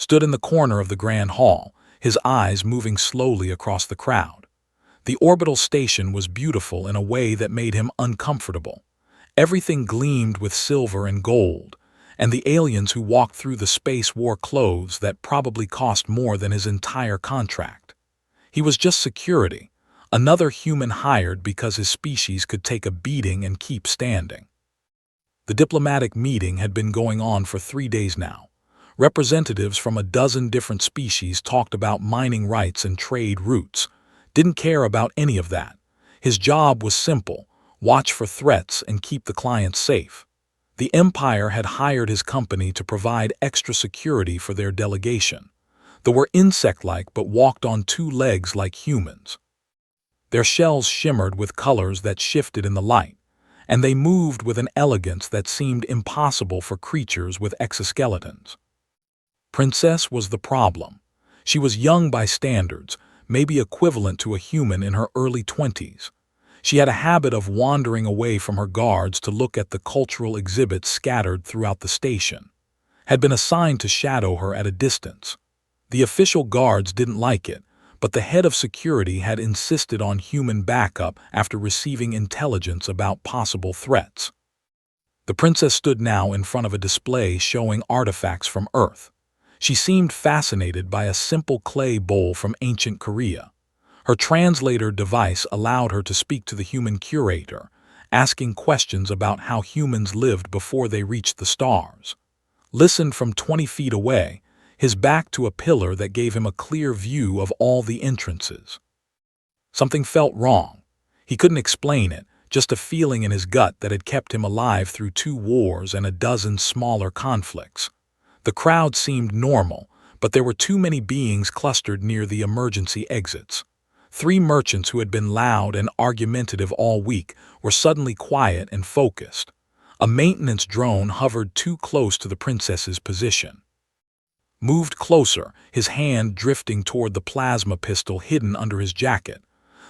stood in the corner of the grand hall, his eyes moving slowly across the crowd. The orbital station was beautiful in a way that made him uncomfortable. Everything gleamed with silver and gold, and the aliens who walked through the space wore clothes that probably cost more than his entire contract. He was just security, another human hired because his species could take a beating and keep standing. The diplomatic meeting had been going on for 3 days now. Representatives from a dozen different species talked about mining rights and trade routes. Didn't care about any of that. His job was simple: watch for threats and keep the clients safe. The Empire had hired his company to provide extra security for their delegation. They were insect-like but walked on 2 legs like humans. Their shells shimmered with colors that shifted in the light, and they moved with an elegance that seemed impossible for creatures with exoskeletons. Princess was the problem. She was young by standards, maybe equivalent to a human in her early 20s. She had a habit of wandering away from her guards to look at the cultural exhibits scattered throughout the station. Had been assigned to shadow her at a distance. The official guards didn't like it, but the head of security had insisted on human backup after receiving intelligence about possible threats. The princess stood now in front of a display showing artifacts from Earth. She seemed fascinated by a simple clay bowl from ancient Korea. Her translator device allowed her to speak to the human curator, asking questions about how humans lived before they reached the stars. Listened from 20 feet away, his back to a pillar that gave him a clear view of all the entrances. Something felt wrong. He couldn't explain it, just a feeling in his gut that had kept him alive through 2 wars and a dozen smaller conflicts. The crowd seemed normal, but there were too many beings clustered near the emergency exits. 3 merchants who had been loud and argumentative all week were suddenly quiet and focused. A maintenance drone hovered too close to the princess's position. Moved closer, his hand drifting toward the plasma pistol hidden under his jacket.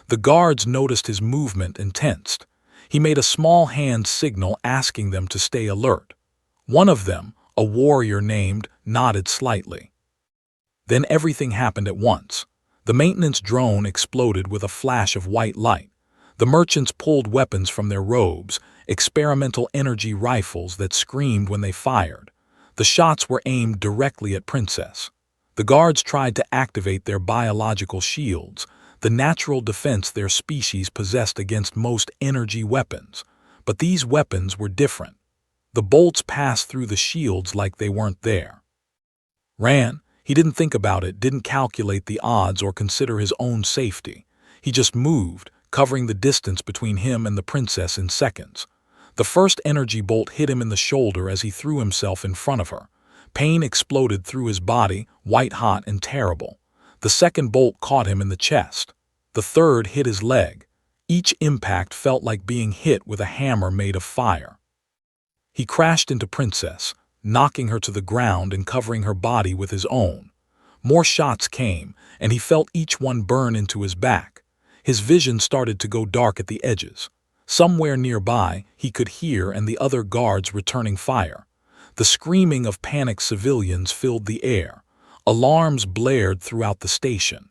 The guards noticed his movement and tensed. He made a small hand signal asking them to stay alert. One of them, a warrior named, nodded slightly. Then everything happened at once. The maintenance drone exploded with a flash of white light. The merchants pulled weapons from their robes, experimental energy rifles that screamed when they fired. The shots were aimed directly at Princess. The guards tried to activate their biological shields, the natural defense their species possessed against most energy weapons. But these weapons were different. The bolts passed through the shields like they weren't there. Ran. He didn't think about it, didn't calculate the odds or consider his own safety. He just moved, covering the distance between him and the princess in seconds. The first energy bolt hit him in the shoulder as he threw himself in front of her. Pain exploded through his body, white-hot and terrible. The second bolt caught him in the chest. The third hit his leg. Each impact felt like being hit with a hammer made of fire. He crashed into Princess, knocking her to the ground and covering her body with his own. More shots came, and he felt each one burn into his back. His vision started to go dark at the edges. Somewhere nearby, he could hear and the other guards returning fire. The screaming of panicked civilians filled the air. Alarms blared throughout the station.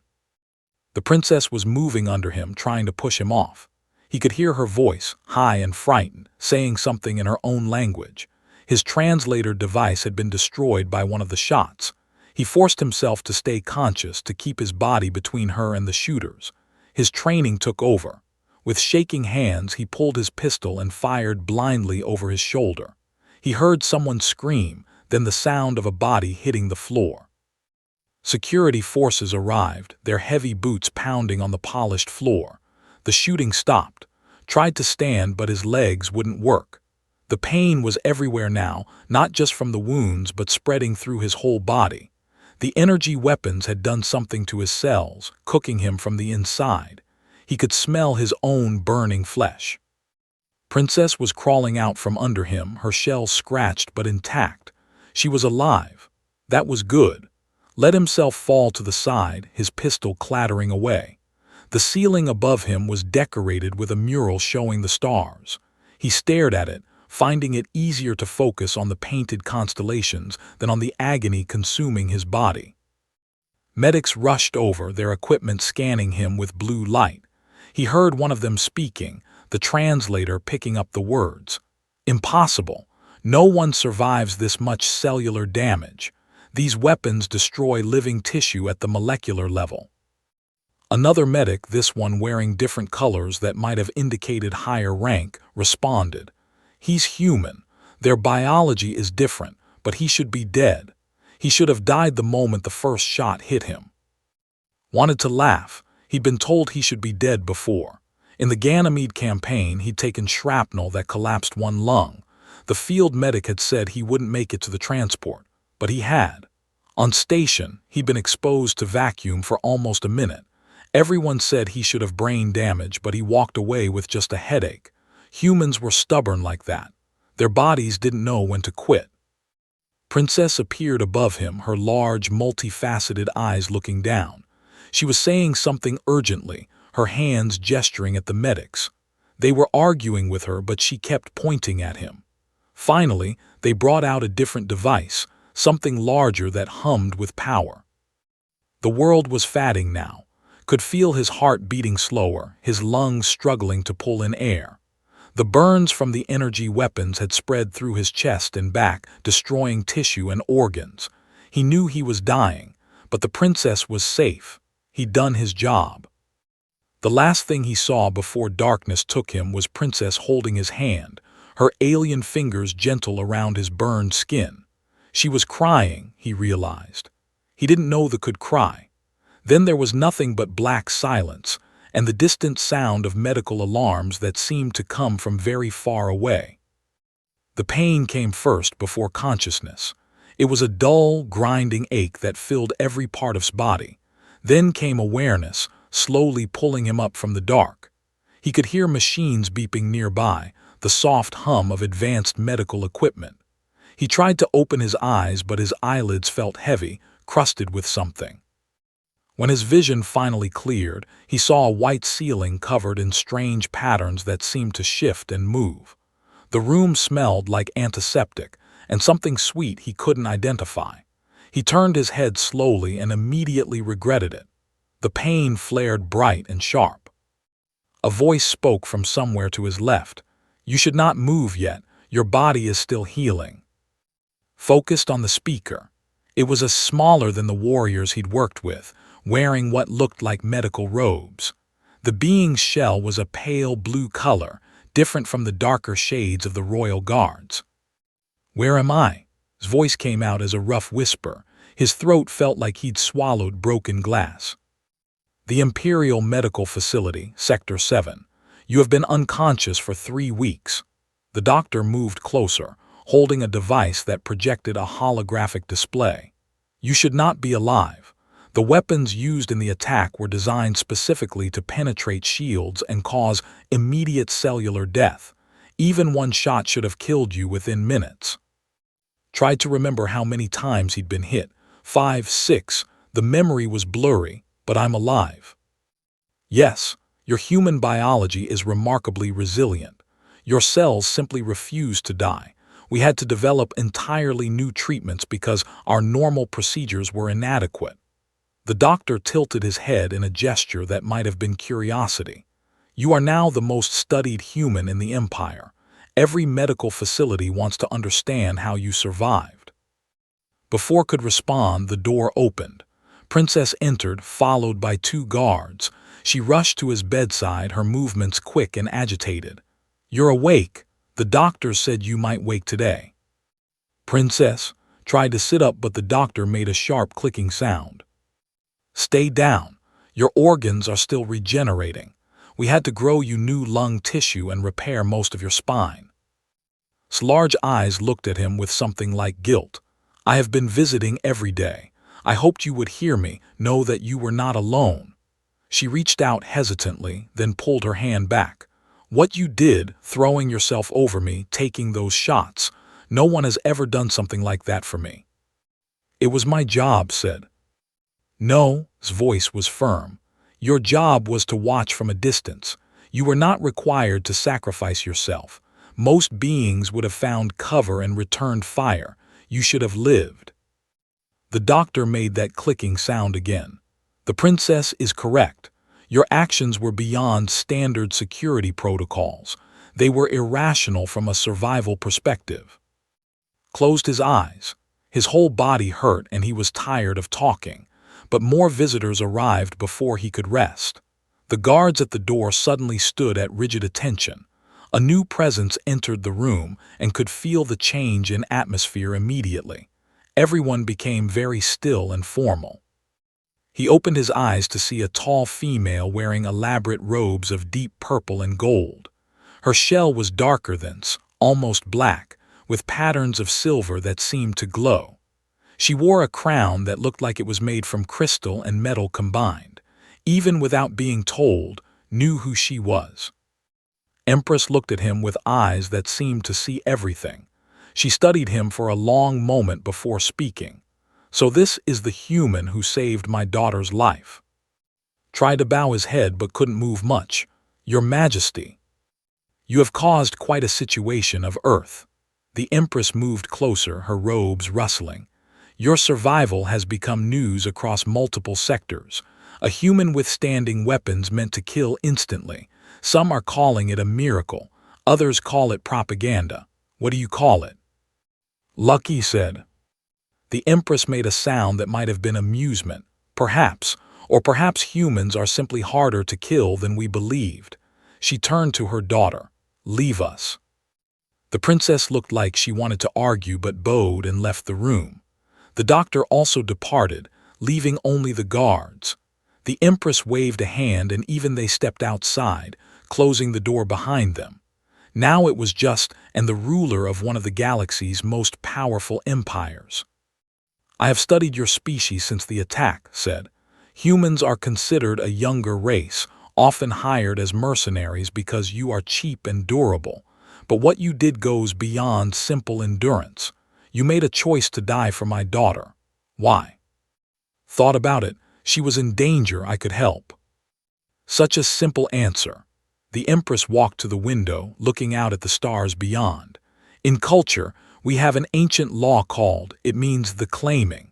The princess was moving under him, trying to push him off. He could hear her voice, high and frightened, saying something in her own language. His translator device had been destroyed by one of the shots. He forced himself to stay conscious to keep his body between her and the shooters. His training took over. With shaking hands, he pulled his pistol and fired blindly over his shoulder. He heard someone scream, then the sound of a body hitting the floor. Security forces arrived, their heavy boots pounding on the polished floor. The shooting stopped. Tried to stand, but his legs wouldn't work. The pain was everywhere now, not just from the wounds, but spreading through his whole body. The energy weapons had done something to his cells, cooking him from the inside. He could smell his own burning flesh. Princess was crawling out from under him, her shell scratched but intact. She was alive. That was good. Let himself fall to the side, his pistol clattering away. The ceiling above him was decorated with a mural showing the stars. He stared at it, finding it easier to focus on the painted constellations than on the agony consuming his body. Medics rushed over, their equipment scanning him with blue light. He heard one of them speaking, the translator picking up the words. "Impossible. No one survives this much cellular damage. These weapons destroy living tissue at the molecular level." Another medic, this one wearing different colors that might have indicated higher rank, responded. "He's human. Their biology is different, but he should be dead. He should have died the moment the first shot hit him." Wanted to laugh. He'd been told he should be dead before. In the Ganymede campaign, he'd taken shrapnel that collapsed one lung. The field medic had said he wouldn't make it to the transport, but he had. On station, he'd been exposed to vacuum for almost a minute. Everyone said he should have brain damage, but he walked away with just a headache. Humans were stubborn like that. Their bodies didn't know when to quit. Princess appeared above him, her large, multifaceted eyes looking down. She was saying something urgently, her hands gesturing at the medics. They were arguing with her, but she kept pointing at him. Finally, they brought out a different device, something larger that hummed with power. The world was fatting now. Could feel his heart beating slower, his lungs struggling to pull in air. The burns from the energy weapons had spread through his chest and back, destroying tissue and organs. He knew he was dying, but the princess was safe. He'd done his job. The last thing he saw before darkness took him was Princess holding his hand, her alien fingers gentle around his burned skin. She was crying, he realized. He didn't know they could cry. Then there was nothing but black silence, and the distant sound of medical alarms that seemed to come from very far away. The pain came first before consciousness. It was a dull, grinding ache that filled every part of his body. Then came awareness, slowly pulling him up from the dark. He could hear machines beeping nearby, the soft hum of advanced medical equipment. He tried to open his eyes, but his eyelids felt heavy, crusted with something. When his vision finally cleared, he saw a white ceiling covered in strange patterns that seemed to shift and move. The room smelled like antiseptic, and something sweet he couldn't identify. He turned his head slowly and immediately regretted it. The pain flared bright and sharp. A voice spoke from somewhere to his left. "You should not move yet. Your body is still healing." Focused on the speaker. It was smaller than the warriors he'd worked with, wearing what looked like medical robes. The being's shell was a pale blue color, different from the darker shades of the royal guards. "Where am I?" His voice came out as a rough whisper. His throat felt like he'd swallowed broken glass. "The Imperial Medical Facility, Sector 7. You have been unconscious for 3 weeks." The doctor moved closer, holding a device that projected a holographic display. "You should not be alive. The weapons used in the attack were designed specifically to penetrate shields and cause immediate cellular death. Even one shot should have killed you within minutes." Tried to remember how many times he'd been hit. 5, 6. The memory was blurry, but I'm alive. "Yes, your human biology is remarkably resilient. Your cells simply refuse to die. We had to develop entirely new treatments because our normal procedures were inadequate." The doctor tilted his head in a gesture that might have been curiosity. "You are now the most studied human in the Empire. Every medical facility wants to understand how you survived." Before could respond, the door opened. Princess entered, followed by 2 guards. She rushed to his bedside, her movements quick and agitated. "You're awake. The doctor said you might wake today." Princess tried to sit up, but the doctor made a sharp clicking sound. "Stay down. Your organs are still regenerating. We had to grow you new lung tissue and repair most of your spine." His large eyes looked at him with something like guilt. "I have been visiting every day. I hoped you would hear me, know that you were not alone." She reached out hesitantly, then pulled her hand back. "What you did, throwing yourself over me, taking those shots, no one has ever done something like that for me." "It was my job," said. "No," his voice was firm. "Your job was to watch from a distance. You were not required to sacrifice yourself, Most beings would have found cover and returned fire. You should have lived." The doctor made that clicking sound again. "The princess is correct. Your actions were beyond standard security protocols. They were irrational from a survival perspective." Closed his eyes. His whole body hurt and he was tired of talking, but more visitors arrived before he could rest. The guards at the door suddenly stood at rigid attention. A new presence entered the room and could feel the change in atmosphere immediately. Everyone became very still and formal. He opened his eyes to see a tall female wearing elaborate robes of deep purple and gold. Her shell was darker than, almost black, with patterns of silver that seemed to glow. She wore a crown that looked like it was made from crystal and metal combined. Even without being told, knew who she was. Empress looked at him with eyes that seemed to see everything. She studied him for a long moment before speaking. "So this is the human who saved my daughter's life." Tried to bow his head but couldn't move much. "Your Majesty, you have caused quite a situation of Earth." The Empress moved closer, her robes rustling. "Your survival has become news across multiple sectors. A human withstanding weapons meant to kill instantly. Some are calling it a miracle. Others call it propaganda. What do you call it?" "Lucky," said. The Empress made a sound that might have been amusement. "Perhaps, or perhaps humans are simply harder to kill than we believed." She turned to her daughter. "Leave us." The princess looked like she wanted to argue but bowed and left the room. The doctor also departed, leaving only the guards. The Empress waved a hand and even they stepped outside, closing the door behind them. Now it was just and the ruler of one of the galaxy's most powerful empires. "I have studied your species since the attack," said. "Humans are considered a younger race, often hired as mercenaries because you are cheap and durable. But what you did goes beyond simple endurance. You made a choice to die for my daughter. Why?" "Thought about it. She was in danger. I could help." Such a simple answer. The Empress walked to the window, looking out at the stars beyond. "In culture, we have an ancient law called, it means the claiming.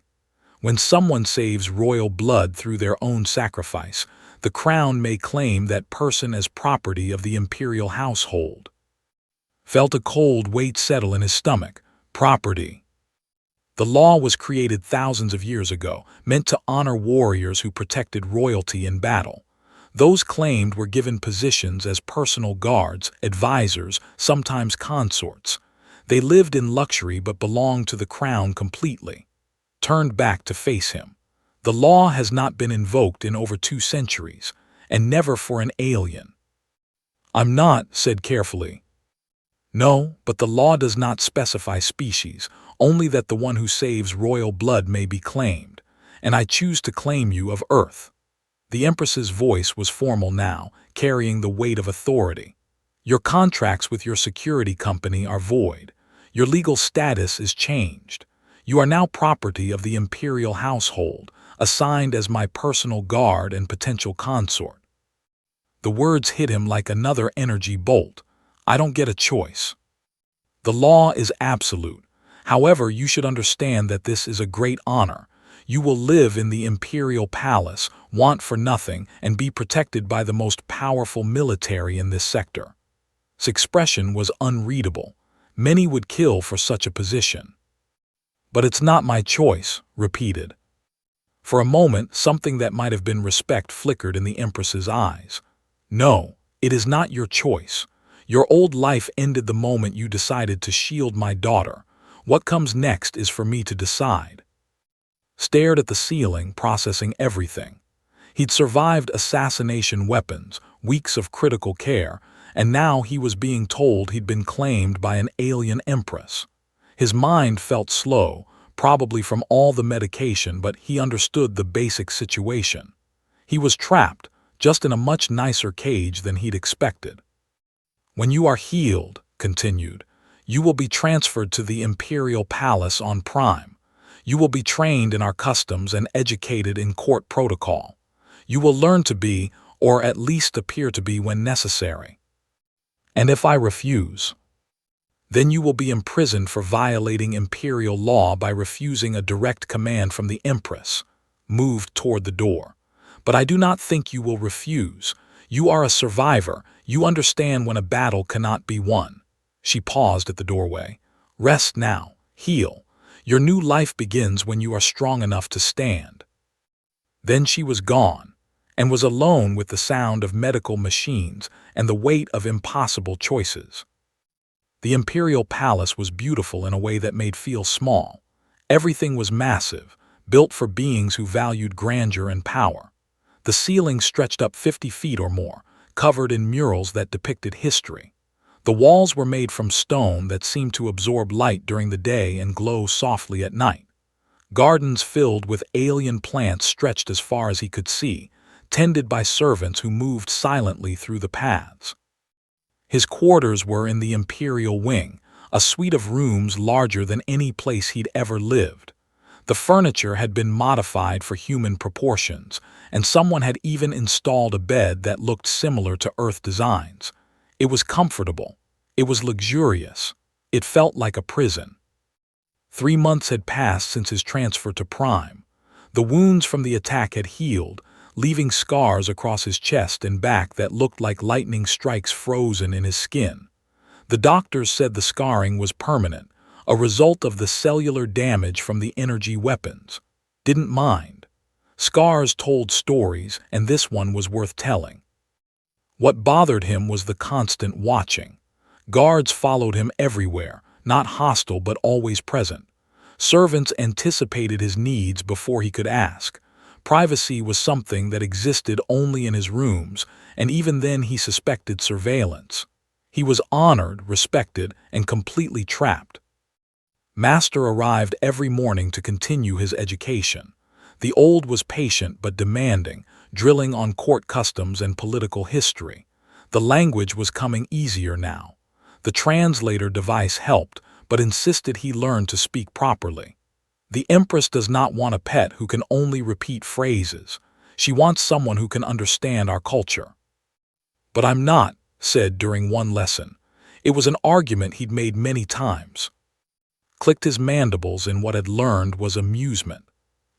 When someone saves royal blood through their own sacrifice, the crown may claim that person as property of the imperial household." Felt a cold weight settle in his stomach. Property. The law was created thousands of years ago, meant to honor warriors who protected royalty in battle. Those claimed were given positions as personal guards, advisors, sometimes consorts. They lived in luxury but belonged to the crown completely. Turned back to face him. The law has not been invoked in over 2 centuries, and never for an alien. "I'm not," said carefully. "No, but the law does not specify species, only that the one who saves royal blood may be claimed, and I choose to claim you of Earth." The Empress's voice was formal now, carrying the weight of authority. "Your contracts with your security company are void. Your legal status is changed. You are now property of the imperial household, assigned as my personal guard and potential consort." The words hit him like another energy bolt. "I don't get a choice. The law is absolute. However, you should understand that this is a great honor. You will live in the imperial palace, want for nothing, and be protected by the most powerful military in this sector." His expression was unreadable. Many would kill for such a position. "But it's not my choice," repeated. For a moment, something that might have been respect flickered in the Empress's eyes. "No, it is not your choice. Your old life ended the moment you decided to shield my daughter. What comes next is for me to decide." Stared at the ceiling, processing everything. He'd survived assassination weapons, weeks of critical care, and now he was being told he'd been claimed by an alien empress. His mind felt slow, probably from all the medication, but he understood the basic situation. He was trapped, just in a much nicer cage than he'd expected. "When you are healed," continued, "you will be transferred to the Imperial Palace on Prime. You will be trained in our customs and educated in court protocol. You will learn to be, or at least appear to be when necessary. And if I refuse?" Then you will be imprisoned for violating imperial law by refusing a direct command from the Empress. Moved toward the door. But I do not think you will refuse. You are a survivor. You understand when a battle cannot be won. She paused at the doorway. Rest now. Heal. Your new life begins when you are strong enough to stand. Then she was gone, and was alone with the sound of medical machines and the weight of impossible choices. The imperial palace was beautiful in a way that made feel small. Everything was massive, built for beings who valued grandeur and power. The ceiling stretched up 50 feet or more, covered in murals that depicted history. The walls were made from stone that seemed to absorb light during the day and glow softly at night. Gardens filled with alien plants stretched as far as he could see, tended by servants who moved silently through the paths. His quarters were in the imperial wing, a suite of rooms larger than any place he'd ever lived. The furniture had been modified for human proportions, and someone had even installed a bed that looked similar to Earth designs. It was comfortable. It was luxurious. It felt like a prison. 3 months had passed since his transfer to Prime. The wounds from the attack had healed, leaving scars across his chest and back that looked like lightning strikes frozen in his skin. The doctors said the scarring was permanent, a result of the cellular damage from the energy weapons. Didn't mind. Scars told stories, and this one was worth telling. What bothered him was the constant watching. Guards followed him everywhere, not hostile but always present. Servants anticipated his needs before he could ask. Privacy was something that existed only in his rooms, and even then he suspected surveillance. He was honored, respected, and completely trapped. Master arrived every morning to continue his education. The old was patient but demanding, drilling on court customs and political history. The language was coming easier now. The translator device helped, but insisted he learn to speak properly. The Empress does not want a pet who can only repeat phrases. She wants someone who can understand our culture. But I'm not, said during one lesson. It was an argument he'd made many times. Clicked his mandibles in what had learned was amusement.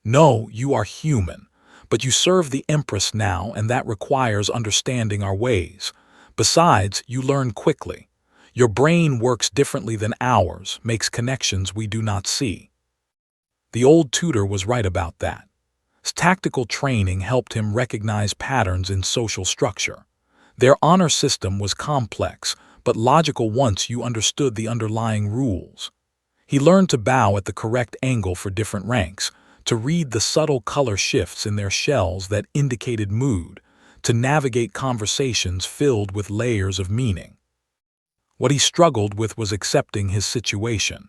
No, you are human, but you serve the Empress now, and that requires understanding our ways. Besides, you learn quickly. Your brain works differently than ours, makes connections we do not see. The old tutor was right about that. Tactical training helped him recognize patterns in social structure. Their honor system was complex, but logical once you understood the underlying rules. He learned to bow at the correct angle for different ranks, to read the subtle color shifts in their shells that indicated mood, to navigate conversations filled with layers of meaning. What he struggled with was accepting his situation.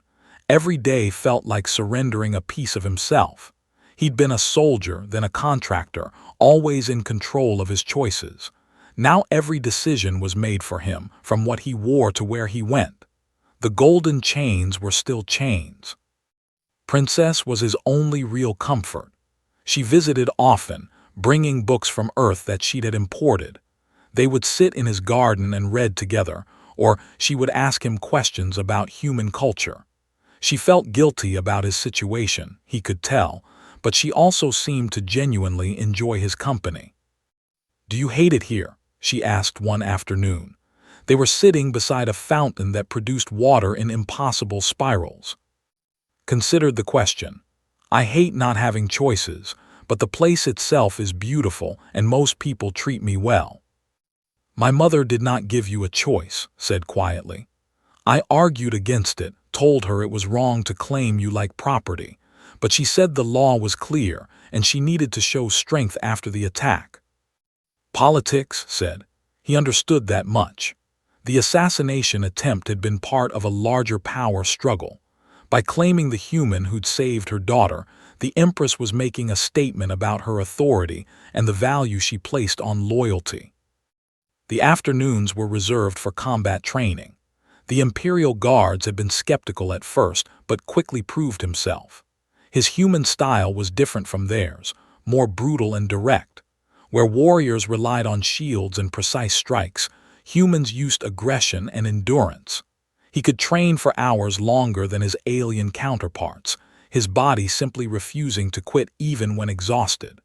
Every day felt like surrendering a piece of himself. He'd been a soldier, then a contractor, always in control of his choices. Now every decision was made for him, from what he wore to where he went. The golden chains were still chains. Princess was his only real comfort. She visited often, bringing books from Earth that she'd had imported. They would sit in his garden and read together, or she would ask him questions about human culture. She felt guilty about his situation, he could tell, but she also seemed to genuinely enjoy his company. "Do you hate it here?" she asked one afternoon. They were sitting beside a fountain that produced water in impossible spirals. Considered the question. "I hate not having choices, but the place itself is beautiful and most people treat me well." "My mother did not give you a choice," said quietly. "I argued against it, told her it was wrong to claim you like property, but she said the law was clear and she needed to show strength after the attack." "Politics," said. He understood that much. The assassination attempt had been part of a larger power struggle. By claiming the human who'd saved her daughter, the Empress was making a statement about her authority and the value she placed on loyalty. The afternoons were reserved for combat training. The Imperial Guards had been skeptical at first, but quickly proved himself. His human style was different from theirs, more brutal and direct. Where warriors relied on shields and precise strikes, humans used aggression and endurance. He could train for hours longer than his alien counterparts, his body simply refusing to quit even when exhausted.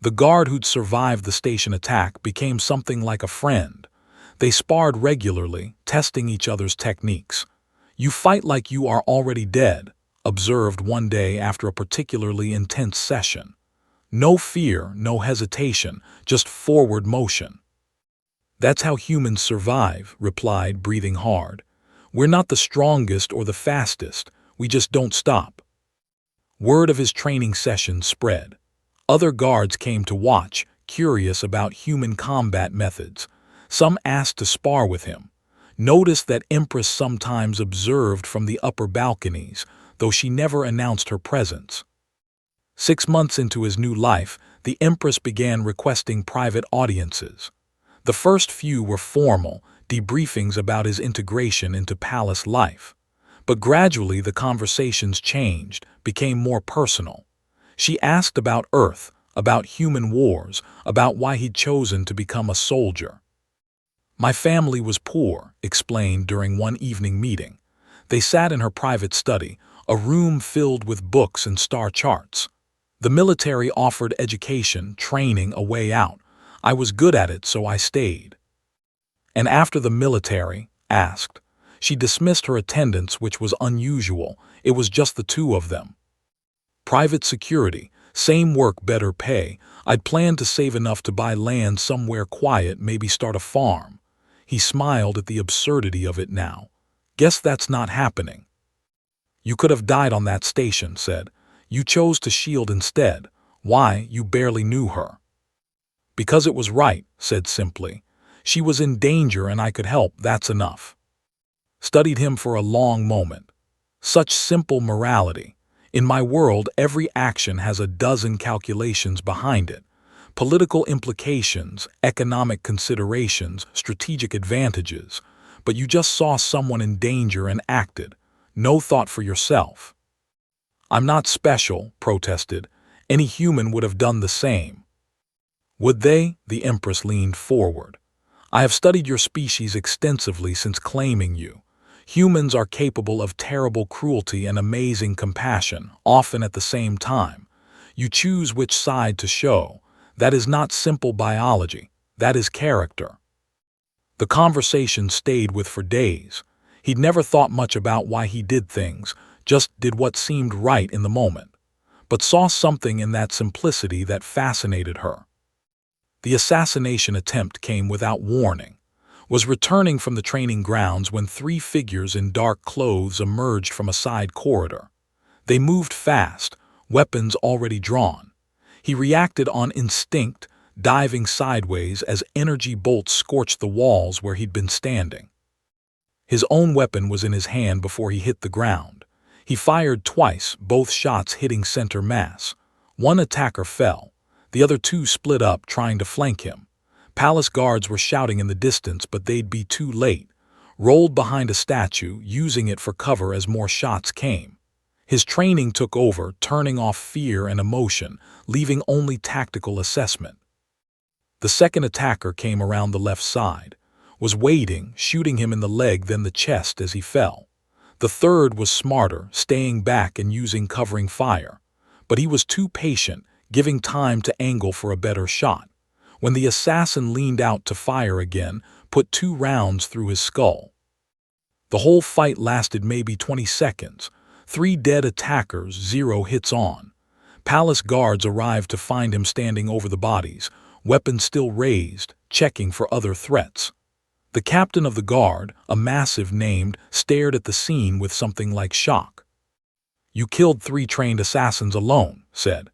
The guard who'd survived the station attack became something like a friend. They sparred regularly, testing each other's techniques. "You fight like you are already dead," observed one day after a particularly intense session. "No fear, no hesitation, just forward motion." "That's how humans survive," replied, breathing hard. "We're not the strongest or the fastest, we just don't stop." Word of his training session spread. Other guards came to watch, curious about human combat methods. Some asked to spar with him. Notice that Empress sometimes observed from the upper balconies, though she never announced her presence. 6 months into his new life, the Empress began requesting private audiences. The first few were formal, debriefings about his integration into palace life. But gradually the conversations changed, became more personal. She asked about Earth, about human wars, about why he'd chosen to become a soldier. "My family was poor," explained during one evening meeting. They sat in her private study, a room filled with books and star charts. "The military offered education, training, a way out. I was good at it, so I stayed." "And after the military?" asked. She dismissed her attendance, which was unusual. It was just the two of them. "Private security, same work, better pay. I'd planned to save enough to buy land somewhere quiet, maybe start a farm." He smiled at the absurdity of it now. "Guess that's not happening." "You could have died on that station," said. "You chose to shield instead. Why, you barely knew her." "Because it was right," said simply. "She was in danger and I could help, that's enough." Studied him for a long moment. Such simple morality. In my world, every action has a dozen calculations behind it. Political implications, economic considerations, strategic advantages. But you just saw someone in danger and acted. No thought for yourself. "I'm not special," protested. "Any human would have done the same." "Would they?" The Empress leaned forward. "I have studied your species extensively since claiming you. Humans are capable of terrible cruelty and amazing compassion, often at the same time. You choose which side to show. That is not simple biology. That is character." The conversation stayed with for days. He'd never thought much about why he did things, just did what seemed right in the moment, but saw something in that simplicity that fascinated her. The assassination attempt came without warning. Was returning from the training grounds when 3 figures in dark clothes emerged from a side corridor. They moved fast, weapons already drawn. He reacted on instinct, diving sideways as energy bolts scorched the walls where he'd been standing. His own weapon was in his hand before he hit the ground. He fired twice, both shots hitting center mass. One attacker fell. The other 2 split up, trying to flank him. Palace guards were shouting in the distance, but they'd be too late. Rolled behind a statue, using it for cover as more shots came. His training took over, turning off fear and emotion, leaving only tactical assessment. The second attacker came around the left side, was waiting, shooting him in the leg then the chest as he fell. The third was smarter, staying back and using covering fire. But he was too patient, giving time to angle for a better shot. When the assassin leaned out to fire again, put 2 rounds through his skull. The whole fight lasted maybe 20 seconds. 3 dead attackers, 0 hits on. Palace guards arrived to find him standing over the bodies, weapons still raised, checking for other threats. The captain of the guard, a massive named, stared at the scene with something like shock. "You killed 3 trained assassins alone," said.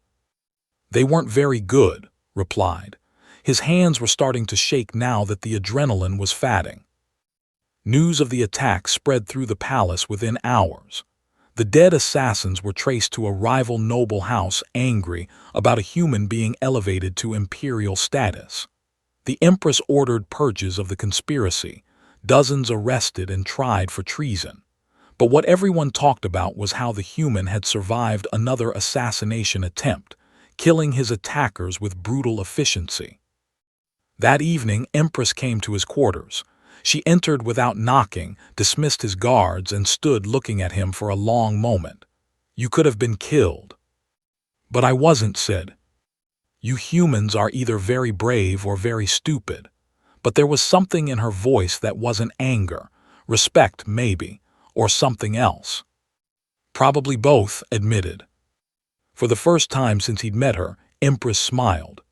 "They weren't very good," replied. His hands were starting to shake now that the adrenaline was fatting. News of the attack spread through the palace within hours. The dead assassins were traced to a rival noble house, angry about a human being elevated to imperial status. The Empress ordered purges of the conspiracy, dozens arrested and tried for treason. But what everyone talked about was how the human had survived another assassination attempt, killing his attackers with brutal efficiency. That evening, Empress came to his quarters. She entered without knocking, dismissed his guards, and stood looking at him for a long moment. "You could have been killed." "But I wasn't," said. "You humans are either very brave or very stupid." But there was something in her voice that wasn't anger, respect maybe, or something else. "Probably both," admitted. For the first time since he'd met her, Empress smiled.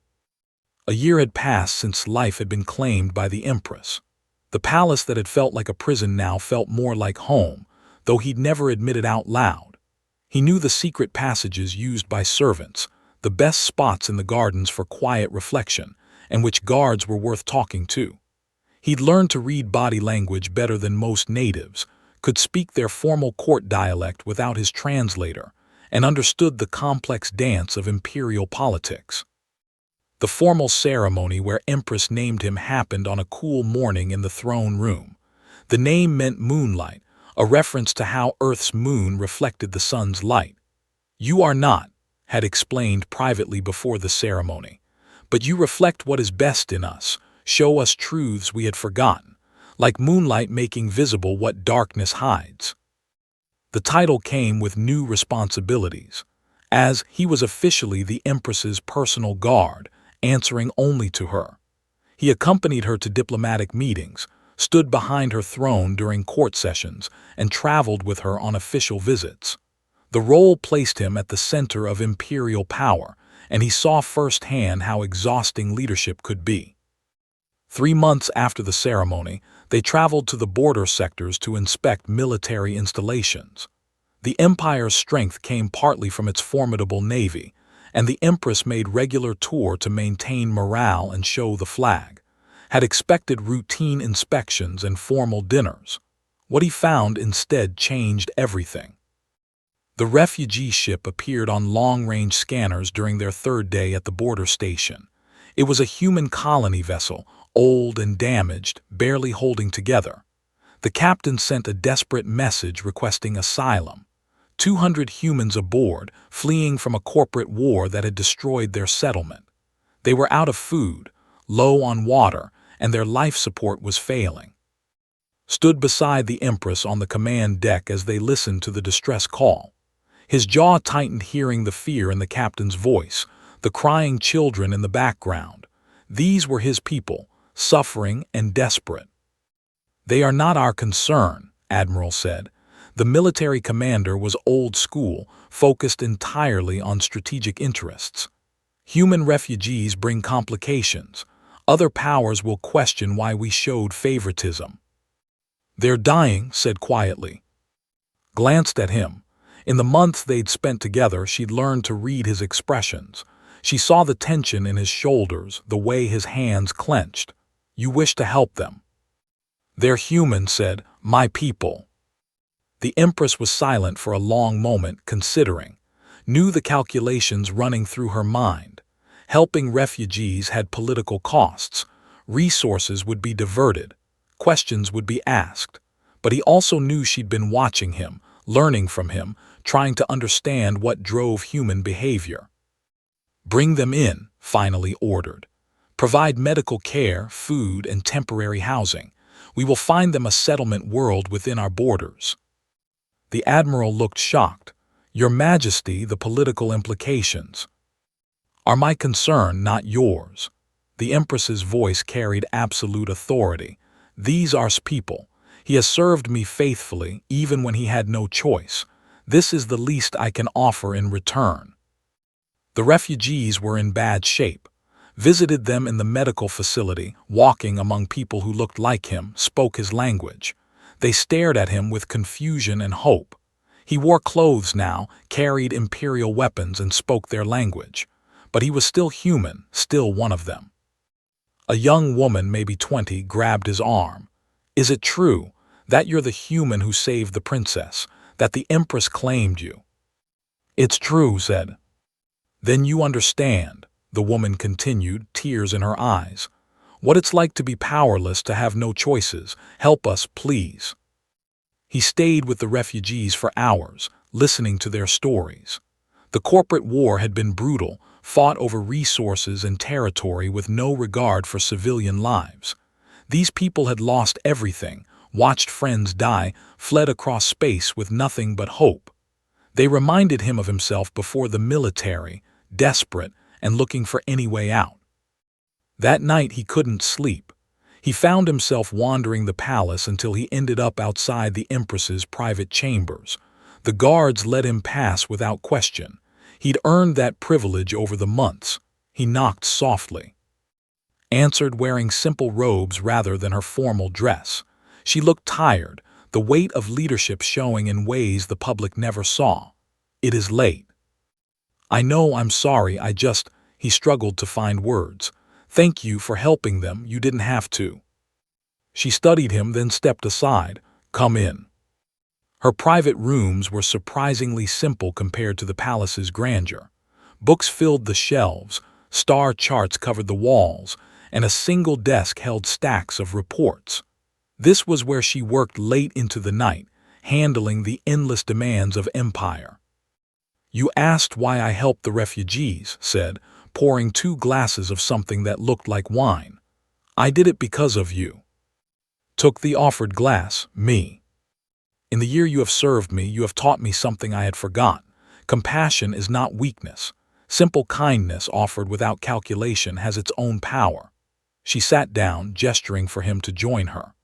A year had passed since life had been claimed by the Empress. The palace that had felt like a prison now felt more like home, though he'd never admitted out loud. He knew the secret passages used by servants, the best spots in the gardens for quiet reflection, and which guards were worth talking to. He'd learned to read body language better than most natives, could speak their formal court dialect without his translator, and understood the complex dance of imperial politics. The formal ceremony where Empress named him happened on a cool morning in the throne room. The name meant moonlight, a reference to how Earth's moon reflected the sun's light. "You are not," had explained privately before the ceremony, "but you reflect what is best in us, show us truths we had forgotten, like moonlight making visible what darkness hides." The title came with new responsibilities, as he was officially the Empress's personal guard, answering only to her. He accompanied her to diplomatic meetings, stood behind her throne during court sessions, and traveled with her on official visits. The role placed him at the center of imperial power, and he saw firsthand how exhausting leadership could be. 3 months after the ceremony, they traveled to the border sectors to inspect military installations. The Empire's strength came partly from its formidable navy, and the Empress made regular tours to maintain morale and show the flag. Had expected routine inspections and formal dinners. What he found instead changed everything. The refugee ship appeared on long-range scanners during their third day at the border station. It was a human colony vessel, old and damaged, barely holding together. The captain sent a desperate message requesting asylum. 200 humans aboard, fleeing from a corporate war that had destroyed their settlement. They were out of food, low on water, and their life support was failing. Stood beside the Empress on the command deck as they listened to the distress call. His jaw tightened hearing the fear in the captain's voice, the crying children in the background. These were his people, suffering and desperate. "They are not our concern," Admiral said. The military commander was old school, focused entirely on strategic interests. "Human refugees bring complications. Other powers will question why we showed favoritism." "They're dying," said quietly. Glanced at him. In the months they'd spent together, she'd learned to read his expressions. She saw the tension in his shoulders, the way his hands clenched. "You wish to help them." "They're human," said, "my people." The Empress was silent for a long moment, considering. Knew the calculations running through her mind. Helping refugees had political costs. Resources would be diverted. Questions would be asked. But he also knew she'd been watching him, learning from him, trying to understand what drove human behavior. "Bring them in," finally ordered. "Provide medical care, food, and temporary housing. We will find them a settlement world within our borders." The Admiral looked shocked. "Your Majesty, the political implications are my concern, not yours." The Empress's voice carried absolute authority. "These are people. He has served me faithfully, even when he had no choice. This is the least I can offer in return." The refugees were in bad shape. Visited them in the medical facility, walking among people who looked like him, spoke his language. They stared at him with confusion and hope. He wore clothes now, carried imperial weapons, and spoke their language. But he was still human, still one of them. A young woman, maybe 20, grabbed his arm. "Is it true that you're the human who saved the princess, that the Empress claimed you?" "It's true," said. "Then you understand," the woman continued, tears in her eyes. "What it's like to be powerless, to have no choices. Help us, please." He stayed with the refugees for hours, listening to their stories. The corporate war had been brutal, fought over resources and territory with no regard for civilian lives. These people had lost everything, watched friends die, fled across space with nothing but hope. They reminded him of himself before the military, desperate and looking for any way out. That night he couldn't sleep. He found himself wandering the palace until he ended up outside the Empress's private chambers. The guards let him pass without question. He'd earned that privilege over the months. He knocked softly. Answered wearing simple robes rather than her formal dress. She looked tired, the weight of leadership showing in ways the public never saw. "It is late." "I know, I'm sorry, he struggled to find words. "Thank you for helping them, you didn't have to." She studied him, then stepped aside. "Come in." Her private rooms were surprisingly simple compared to the palace's grandeur. Books filled the shelves, star charts covered the walls, and a single desk held stacks of reports. This was where she worked late into the night, handling the endless demands of empire. "You asked why I helped the refugees," said, pouring 2 glasses of something that looked like wine. "I did it because of you." Took the offered glass. "Me. In the year you have served me, you have taught me something I had forgotten. Compassion is not weakness. Simple kindness offered without calculation has its own power." She sat down, gesturing for him to join her.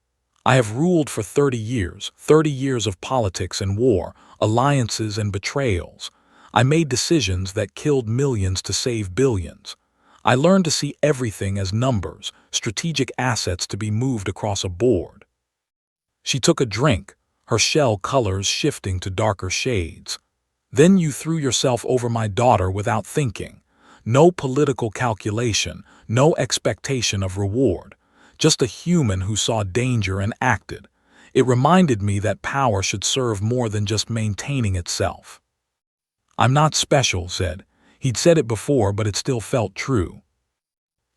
"I have ruled for 30 years of politics and war, alliances and betrayals. I made decisions that killed millions to save billions. I learned to see everything as numbers, strategic assets to be moved across a board." She took a drink, her shell colors shifting to darker shades. "Then you threw yourself over my daughter without thinking. No political calculation, no expectation of reward. Just a human who saw danger and acted. It reminded me that power should serve more than just maintaining itself." "I'm not special," said. He'd said it before, but it still felt true.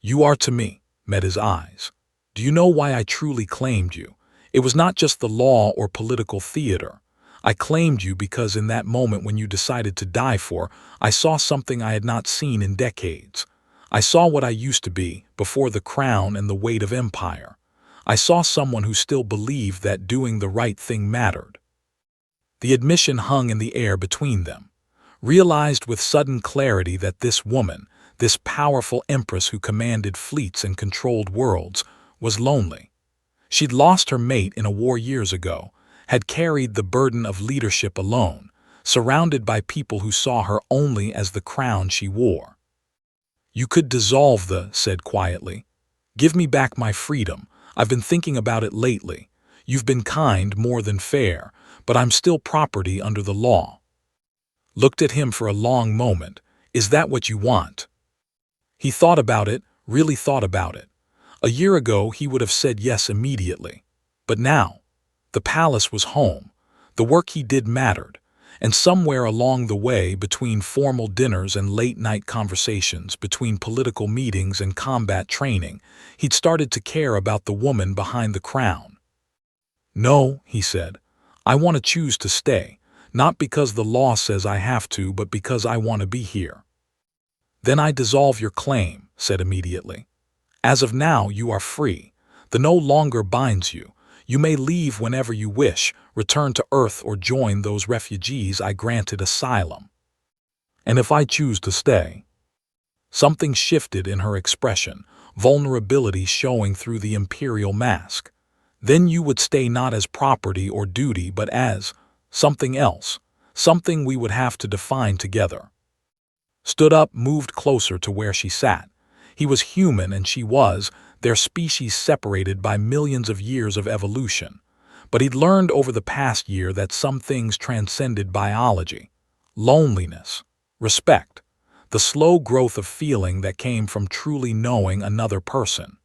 "You are to me," met his eyes. "Do you know why I truly claimed you? It was not just the law or political theater. I claimed you because in that moment when you decided to die for, I saw something I had not seen in decades. I saw what I used to be, before the crown and the weight of empire. I saw someone who still believed that doing the right thing mattered." The admission hung in the air between them. Realized with sudden clarity that this woman, this powerful empress who commanded fleets and controlled worlds, was lonely. She'd lost her mate in a war years ago, had carried the burden of leadership alone, surrounded by people who saw her only as the crown she wore. "You could dissolve said quietly. "Give me back my freedom. I've been thinking about it lately. You've been kind, more than fair, but I'm still property under the law." Looked at him for a long moment. "Is that what you want?" He thought about it, really thought about it. A year ago he would have said yes immediately. But now, the palace was home. The work he did mattered. And somewhere along the way, between formal dinners and late-night conversations, between political meetings and combat training, he'd started to care about the woman behind the crown. "No," he said, "I want to choose to stay, not because the law says I have to, but because I want to be here." "Then I dissolve your claim," said immediately. "As of now, you are free. The no longer binds you. You may leave whenever you wish, return to Earth or join those refugees I granted asylum." "And if I choose to stay?" Something shifted in her expression, vulnerability showing through the imperial mask. "Then you would stay not as property or duty, but as something else, something we would have to define together." Stood up, moved closer to where she sat. He was human and she was, their species separated by millions of years of evolution. But he'd learned over the past year that some things transcended biology. Loneliness, respect, the slow growth of feeling that came from truly knowing another person.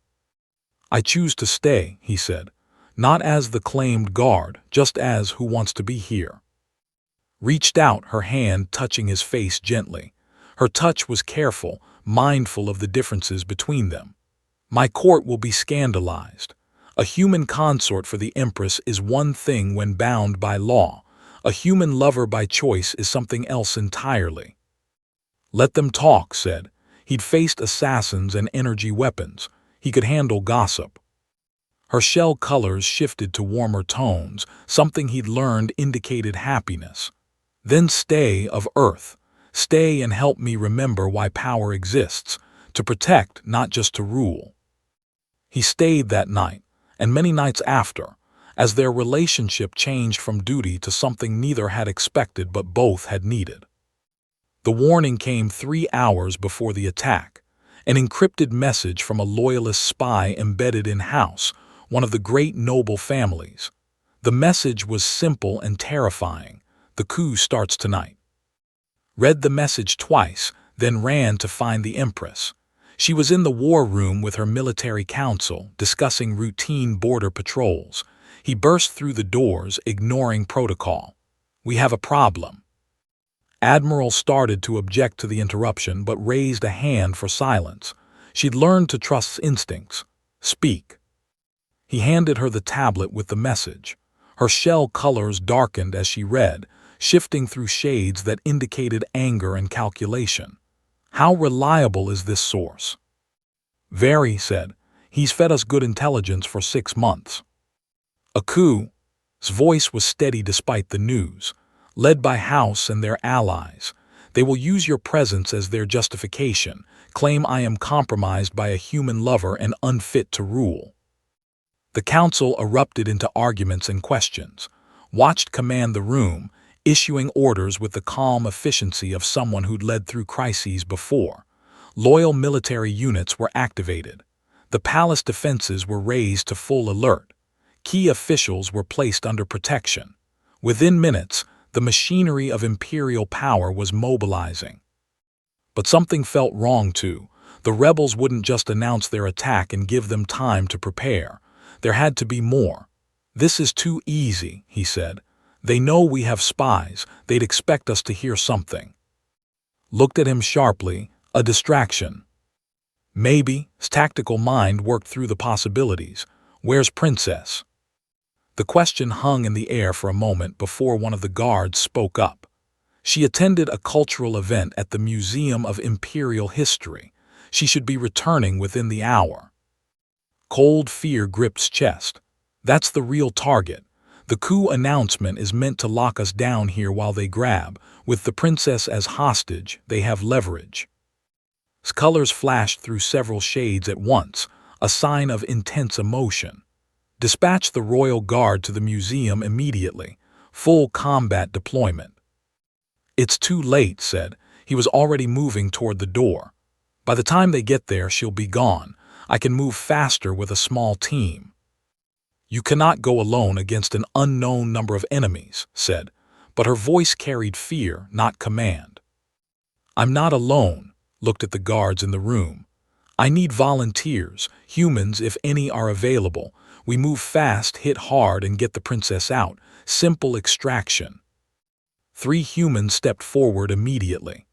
"I choose to stay," he said, "not as the claimed guard, just as who wants to be here." Reached out, her hand touching his face gently. Her touch was careful, mindful of the differences between them. "My court will be scandalized. A human consort for the Empress is one thing when bound by law. A human lover by choice is something else entirely." "Let them talk," said. He'd faced assassins and energy weapons. He could handle gossip. Her shell colors shifted to warmer tones, something he'd learned indicated happiness. Then stay of Earth. Stay and help me remember why power exists, to protect, not just to rule. He stayed that night, and many nights after, as their relationship changed from duty to something neither had expected but both had needed. The warning came 3 hours before the attack, an encrypted message from a loyalist spy embedded in-house, one of the great noble families. The message was simple and terrifying. The coup starts tonight. Read the message twice, then ran to find the Empress. She was in the war room with her military council, discussing routine border patrols. He burst through the doors, ignoring protocol. "We have a problem." Admiral started to object to the interruption, but raised a hand for silence. She'd learned to trust instincts. "Speak." He handed her the tablet with the message. Her shell colors darkened as she read, shifting through shades that indicated anger and calculation. "How reliable is this source?" "Very," said. "He's fed us good intelligence for 6 months." "A coup?" His voice was steady despite the news. "Led by House and their allies. They will use your presence as their justification, claim I am compromised by a human lover and unfit to rule." The council erupted into arguments and questions. Watched command the room, issuing orders with the calm efficiency of someone who'd led through crises before. Loyal military units were activated. The palace defenses were raised to full alert. Key officials were placed under protection. Within minutes, the machinery of imperial power was mobilizing. But something felt wrong too. The rebels wouldn't just announce their attack and give them time to prepare. There had to be more. "This is too easy," he said. "They know we have spies. They'd expect us to hear something." Looked at him sharply. A distraction. Maybe. His tactical mind worked through the possibilities. "Where's Princess?" The question hung in the air for a moment before one of the guards spoke up. "She attended a cultural event at the Museum of Imperial History. She should be returning within the hour." Cold fear gripped his chest. That's the real target. The coup announcement is meant to lock us down here while they grab. With the princess as hostage, they have leverage. His colors flashed through several shades at once, a sign of intense emotion. "Dispatch the royal guard to the museum immediately. Full combat deployment." "It's too late," said. He was already moving toward the door. "By the time they get there, she'll be gone. I can move faster with a small team." "You cannot go alone against an unknown number of enemies," said, but her voice carried fear, not command. "I'm not alone," looked at the guards in the room. "I need volunteers, humans if any are available. We move fast, hit hard, and get the princess out. Simple extraction." 3 humans stepped forward immediately.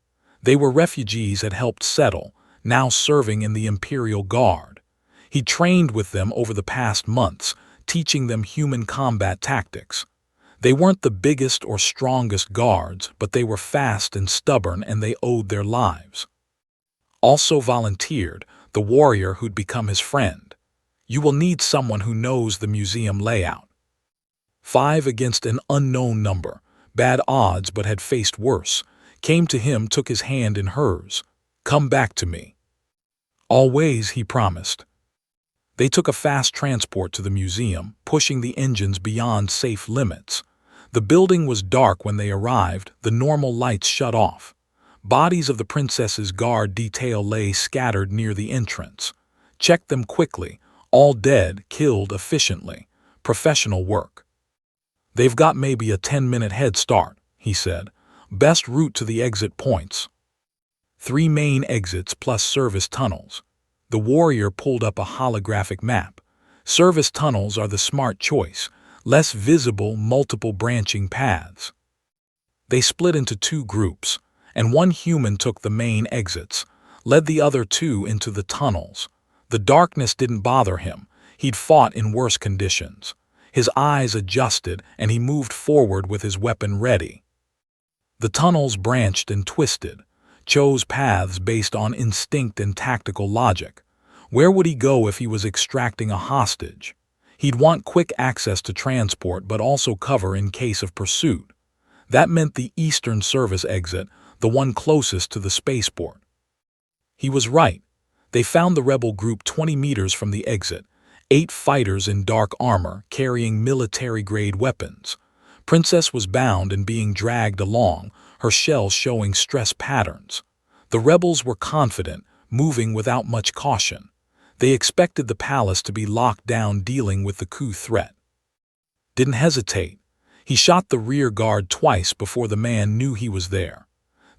They were refugees had helped settle, now serving in the Imperial Guard. He trained with them over the past months, teaching them human combat tactics. They weren't the biggest or strongest guards, but they were fast and stubborn, and they owed their lives. Also volunteered, the warrior who'd become his friend. "You will need someone who knows the museum layout." 5 against an unknown number, bad odds but had faced worse, came to him, took his hand in hers. "Come back to me." "Always," he promised. They took a fast transport to the museum, pushing the engines beyond safe limits. The building was dark when they arrived, the normal lights shut off. Bodies of the princess's guard detail lay scattered near the entrance. Checked them quickly, all dead, killed efficiently. Professional work. "They've got maybe a 10-minute head start," he said. "Best route to the exit points. 3 main exits plus service tunnels." The warrior pulled up a holographic map. Service tunnels are the smart choice, less visible, multiple branching paths. They split into 2 groups, and 1 human took the main exits, led the other 2 into the tunnels. The darkness didn't bother him. He'd fought in worse conditions. His eyes adjusted, and he moved forward with his weapon ready. The tunnels branched and twisted, chose paths based on instinct and tactical logic. Where would he go if he was extracting a hostage? He'd want quick access to transport but also cover in case of pursuit. That meant the Eastern Service exit, the one closest to the spaceport. He was right. They found the rebel group 20 meters from the exit, 8 fighters in dark armor carrying military-grade weapons. Princess was bound and being dragged along, her shell showing stress patterns. The rebels were confident, moving without much caution. They expected the palace to be locked down dealing with the coup threat. Didn't hesitate. He shot the rear guard twice before the man knew he was there.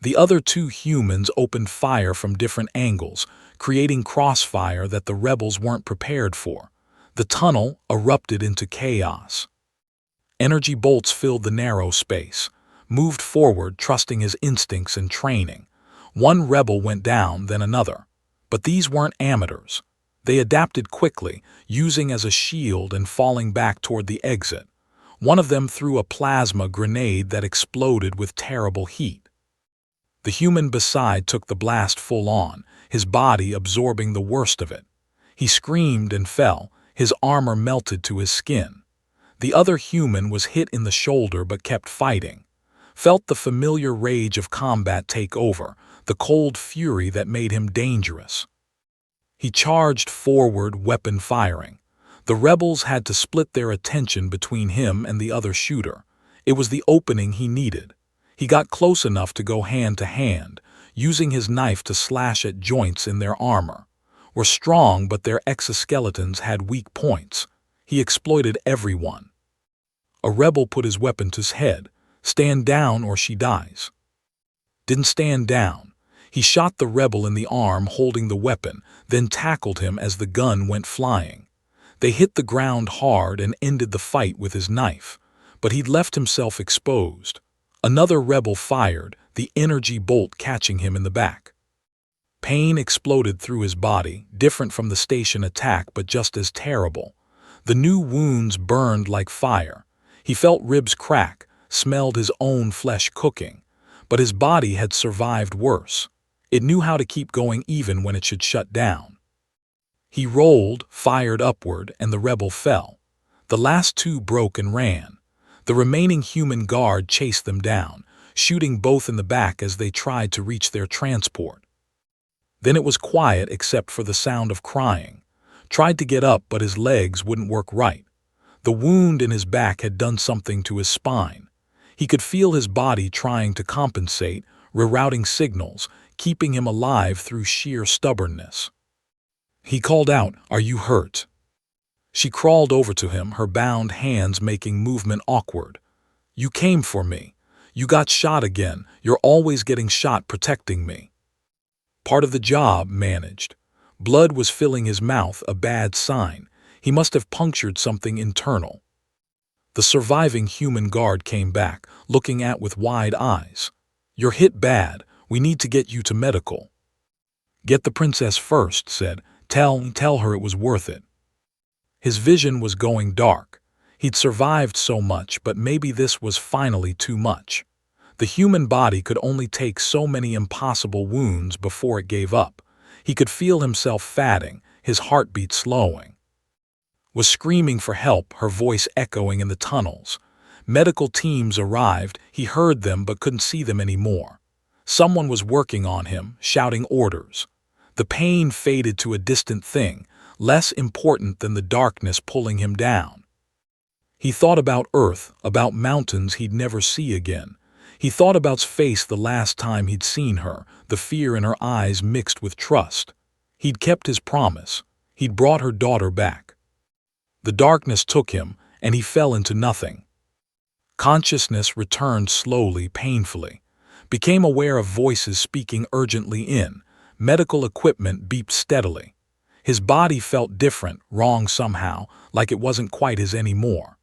The other 2 humans opened fire from different angles, creating crossfire that the rebels weren't prepared for. The tunnel erupted into chaos. Energy bolts filled the narrow space, moved forward trusting his instincts and training. One rebel went down, then another. But these weren't amateurs. They adapted quickly, using as a shield and falling back toward the exit. One of them threw a plasma grenade that exploded with terrible heat. The human beside took the blast full on, his body absorbing the worst of it. He screamed and fell, his armor melted to his skin. The other human was hit in the shoulder but kept fighting. Felt the familiar rage of combat take over, the cold fury that made him dangerous. He charged forward, weapon firing. The rebels had to split their attention between him and the other shooter. It was the opening he needed. He got close enough to go hand to hand, using his knife to slash at joints in their armor. Were strong, but their exoskeletons had weak points. He exploited everyone. A rebel put his weapon to his head. Stand down or she dies. Didn't stand down. He shot the rebel in the arm holding the weapon, then tackled him as the gun went flying. They hit the ground hard and ended the fight with his knife, but he'd left himself exposed. Another rebel fired, the energy bolt catching him in the back. Pain exploded through his body, different from the station attack but just as terrible. The new wounds burned like fire. He felt ribs crack, smelled his own flesh cooking. But his body had survived worse. It knew how to keep going even when it should shut down. He rolled, fired upward, and the rebel fell. The last 2 broke and ran. The remaining human guard chased them down, shooting both in the back as they tried to reach their transport. Then it was quiet except for the sound of crying. Tried to get up, but his legs wouldn't work right. The wound in his back had done something to his spine. He could feel his body trying to compensate, rerouting signals, keeping him alive through sheer stubbornness. He called out, "Are you hurt?" She crawled over to him, her bound hands making movement awkward. "You came for me. You got shot again. You're always getting shot protecting me." Part of the job, managed. Blood was filling his mouth, a bad sign. He must have punctured something internal. The surviving human guard came back, looking at with wide eyes. "You're hit bad. We need to get you to medical." "Get the princess first," said. Tell her it was worth it." His vision was going dark. He'd survived so much, but maybe this was finally too much. The human body could only take so many impossible wounds before it gave up. He could feel himself fatting, his heartbeat slowing. Was screaming for help, her voice echoing in the tunnels. Medical teams arrived, he heard them but couldn't see them anymore. Someone was working on him, shouting orders. The pain faded to a distant thing, less important than the darkness pulling him down. He thought about Earth, about mountains he'd never see again. He thought about his face the last time he'd seen her, the fear in her eyes mixed with trust. He'd kept his promise. He'd brought her daughter back. The darkness took him, and he fell into nothing. Consciousness returned slowly, painfully. Became aware of voices speaking urgently in. Medical equipment beeped steadily. His body felt different, wrong somehow, like it wasn't quite his anymore.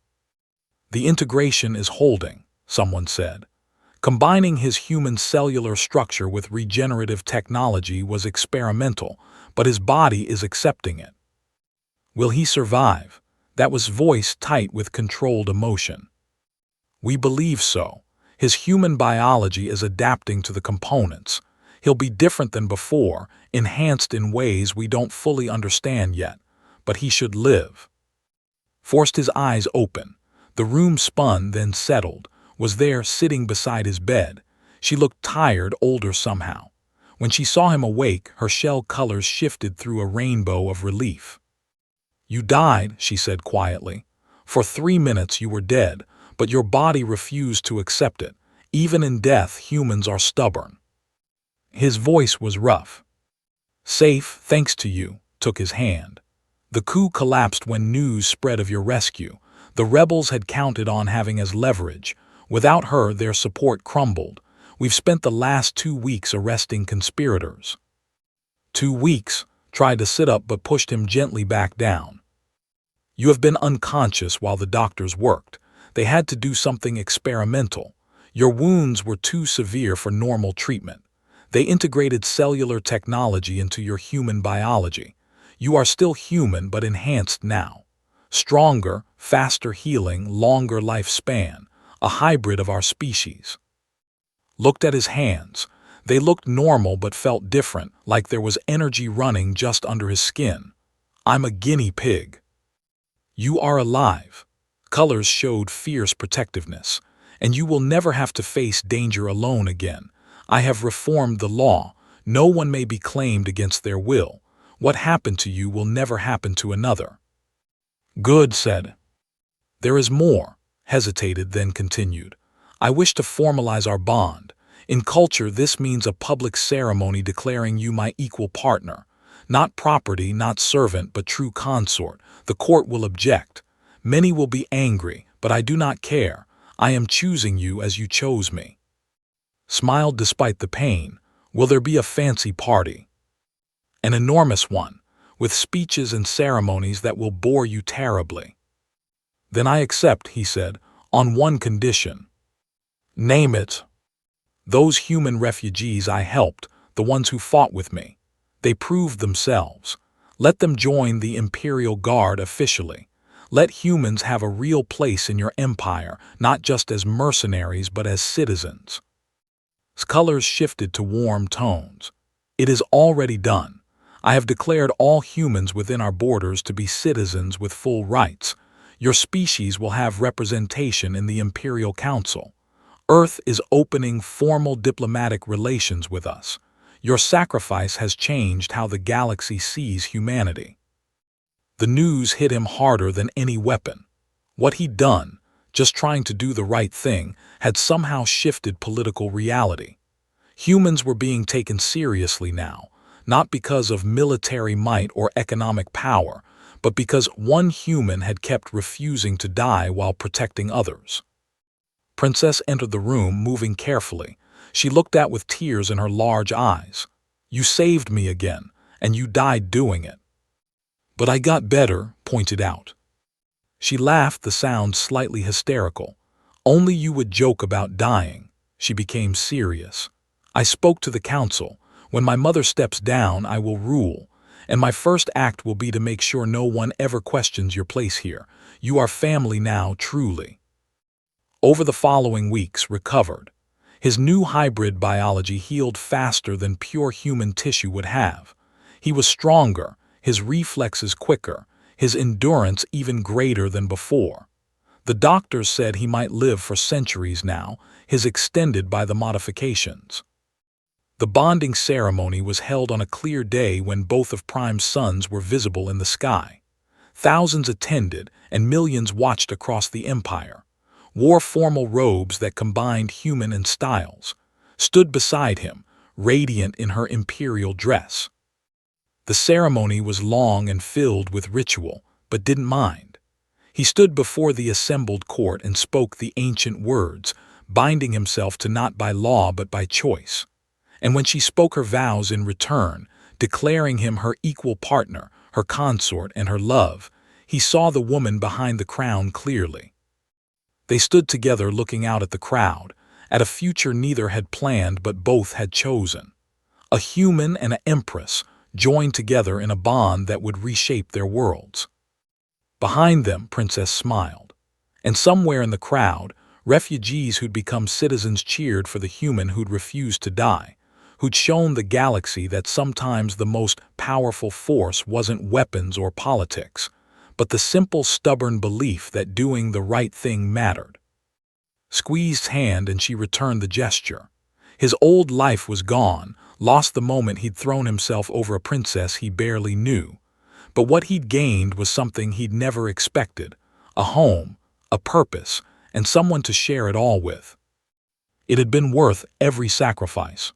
"The integration is holding," someone said. Combining his human cellular structure with regenerative technology was experimental, but his body is accepting it. "Will he survive?" That was voice tight with controlled emotion. "We believe so. His human biology is adapting to the components. He'll be different than before, enhanced in ways we don't fully understand yet, but he should live." forced his eyes open. The room spun, then settled, was there sitting beside his bed. She looked tired, older somehow. When she saw him awake, her shell colors shifted through a rainbow of relief. "You died," she said quietly. "For 3 minutes you were dead, but your body refused to accept it. Even in death, humans are stubborn." His voice was rough. "Safe, thanks to you," took his hand. "The coup collapsed when news spread of your rescue. The rebels had counted on having as leverage. Without her, their support crumbled. We've spent the last 2 weeks arresting conspirators." 2 weeks, tried to sit up but pushed him gently back down. "You have been unconscious while the doctors worked. They had to do something experimental. Your wounds were too severe for normal treatment. They integrated cellular technology into your human biology. You are still human but enhanced now. Stronger, faster healing, longer lifespan, a hybrid of our species." Looked at his hands. They looked normal but felt different, like there was energy running just under his skin. "I'm a guinea pig." "You are alive." Colors showed fierce protectiveness. "And you will never have to face danger alone again. I have reformed the law. No one may be claimed against their will. What happened to you will never happen to another." "Good," said. "There is more," hesitated, then continued. "I wish to formalize our bond. In culture, this means a public ceremony declaring you my equal partner. Not property, not servant, but true consort. The court will object. Many will be angry, but I do not care. I am choosing you as you chose me." Smiled despite the pain. "Will there be a fancy party?" "An enormous one, with speeches and ceremonies that will bore you terribly." "Then I accept," he said, "on one condition." "Name it." "Those human refugees I helped, the ones who fought with me. They proved themselves. Let them join the Imperial Guard officially. Let humans have a real place in your empire, not just as mercenaries but as citizens." His colors shifted to warm tones. "It is already done. I have declared all humans within our borders to be citizens with full rights. Your species will have representation in the Imperial Council. Earth is opening formal diplomatic relations with us. Your sacrifice has changed how the galaxy sees humanity." The news hit him harder than any weapon. What he'd done, just trying to do the right thing, had somehow shifted political reality. Humans were being taken seriously now, not because of military might or economic power, but because one human had kept refusing to die while protecting others. Princess entered the room, moving carefully. She looked out with tears in her large eyes. "You saved me again, and you died doing it." "But I got better," pointed out. She laughed, the sound slightly hysterical. "Only you would joke about dying." She became serious. "I spoke to the council. When my mother steps down, I will rule. And my first act will be to make sure no one ever questions your place here. You are family now, truly." Over the following weeks, recovered. His new hybrid biology healed faster than pure human tissue would have. He was stronger, his reflexes quicker, his endurance even greater than before. The doctors said he might live for centuries now, his extended by the modifications. The bonding ceremony was held on a clear day when both of Prime's suns were visible in the sky. Thousands attended, and millions watched across the empire. Wore formal robes that combined human and styles. Stood beside him, radiant in her imperial dress. The ceremony was long and filled with ritual, but didn't mind. He stood before the assembled court and spoke the ancient words, binding himself to not by law but by choice. And when she spoke her vows in return, declaring him her equal partner, her consort, and her love, he saw the woman behind the crown clearly. They stood together looking out at the crowd, at a future neither had planned but both had chosen. A human and an empress, joined together in a bond that would reshape their worlds. Behind them, Princess smiled. And somewhere in the crowd, refugees who'd become citizens cheered for the human who'd refused to die, who'd shown the galaxy that sometimes the most powerful force wasn't weapons or politics, but the simple, stubborn belief that doing the right thing mattered. Squeezed hand and she returned the gesture. His old life was gone, lost the moment he'd thrown himself over a princess he barely knew. But what he'd gained was something he'd never expected: a home, a purpose, and someone to share it all with. It had been worth every sacrifice.